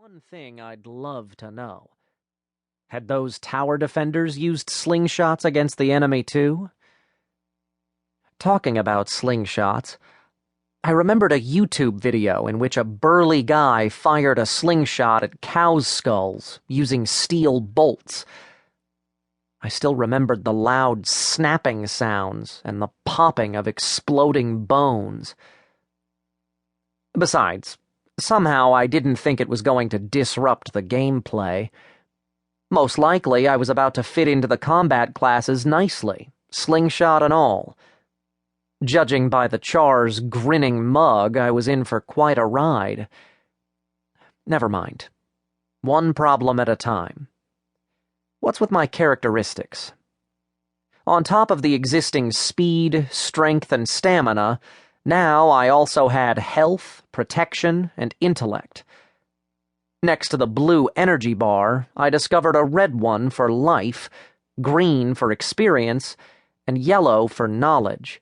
one thing I'd love to know. Had those tower defenders used slingshots against the enemy too? Talking about slingshots, I remembered a YouTube video in which a burly guy fired a slingshot at cows' skulls using steel bolts. I still remembered the loud snapping sounds and the popping of exploding bones. Besides, somehow I didn't think it was going to disrupt the gameplay. Most likely I was about to fit into the combat classes nicely, slingshot and all. Judging by the Char's grinning mug, I was in for quite a ride. Never mind. One problem at a time. What's with my characteristics? On top of the existing speed, strength, and stamina, now I also had health, protection, and intellect. Next to the blue energy bar, I discovered a red one for life, green for experience, and yellow for knowledge.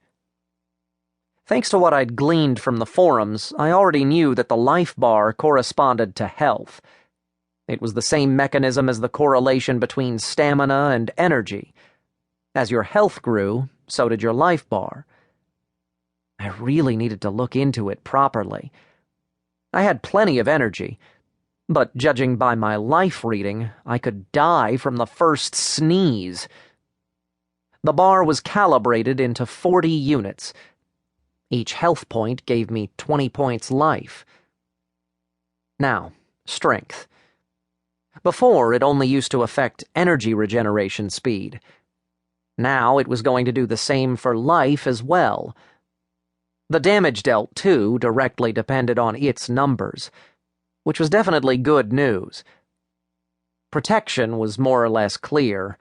Thanks to what I'd gleaned from the forums, I already knew that the life bar corresponded to health. It was the same mechanism as the correlation between stamina and energy. As your health grew, so did your life bar. I really needed to look into it properly. I had plenty of energy, but judging by my life reading, I could die from the first sneeze. The bar was calibrated into 40 units. Each health point gave me 20 points life. Now, strength. Before, it only used to affect energy regeneration speed. Now it was going to do the same for life as well. The damage dealt, too, directly depended on its numbers, which was definitely good news. Protection was more or less clear.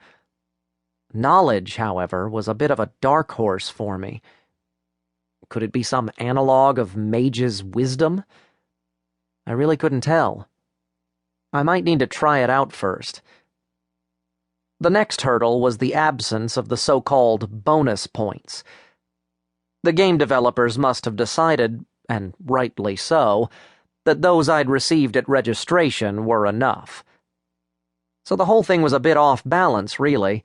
Knowledge, however, was a bit of a dark horse for me. Could it be some analog of Mage's wisdom? I really couldn't tell. I might need to try it out first. The next hurdle was the absence of the so-called bonus points. The game developers must have decided, and rightly so, that those I'd received at registration were enough. So the whole thing was a bit off balance, really.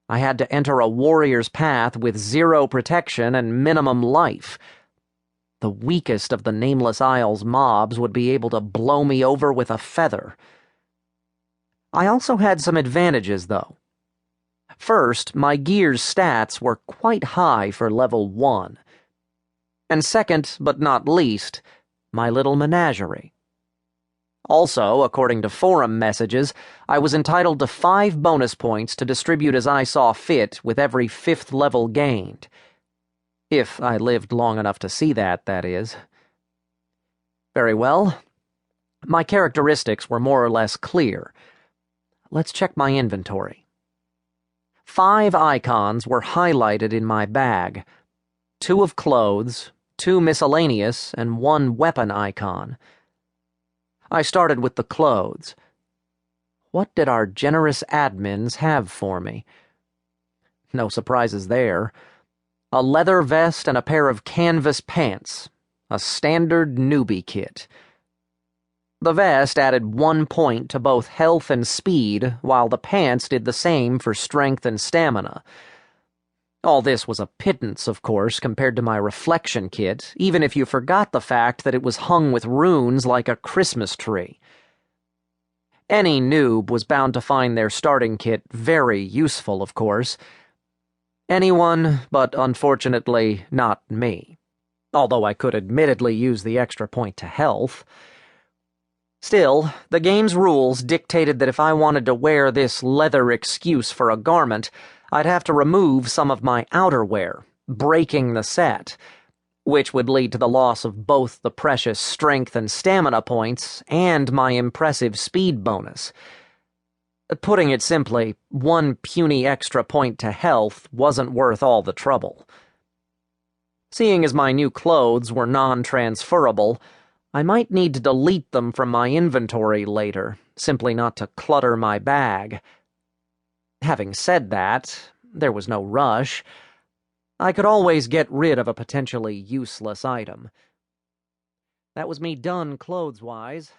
I had to enter a warrior's path with 0 protection and minimum life. The weakest of the Nameless Isles mobs would be able to blow me over with a feather. I also had some advantages, though. First, my gear's stats were quite high for level 1. And second, but not least, my little menagerie. Also, according to forum messages, I was entitled to 5 bonus points to distribute as I saw fit with every 5th level gained. If I lived long enough to see that is. Very well. My characteristics were more or less clear. Let's check my inventory. 5 icons were highlighted in my bag. 2 of clothes, 2 miscellaneous, and 1 weapon icon. I started with the clothes. What did our generous admins have for me? No surprises there. A leather vest and a pair of canvas pants. A standard newbie kit. The vest added 1 point to both health and speed, while the pants did the same for strength and stamina. All this was a pittance, of course, compared to my reflection kit, even if you forgot the fact that it was hung with runes like a Christmas tree. Any noob was bound to find their starting kit very useful, of course. Anyone, but unfortunately not me. Although I could admittedly use the extra point to health. Still, the game's rules dictated that if I wanted to wear this leather excuse for a garment, I'd have to remove some of my outerwear, breaking the set, which would lead to the loss of both the precious strength and stamina points and my impressive speed bonus. Putting it simply, 1 puny extra point to health wasn't worth all the trouble. Seeing as my new clothes were non-transferable, I might need to delete them from my inventory later, simply not to clutter my bag. Having said that, there was no rush. I could always get rid of a potentially useless item. That was me done clothes-wise.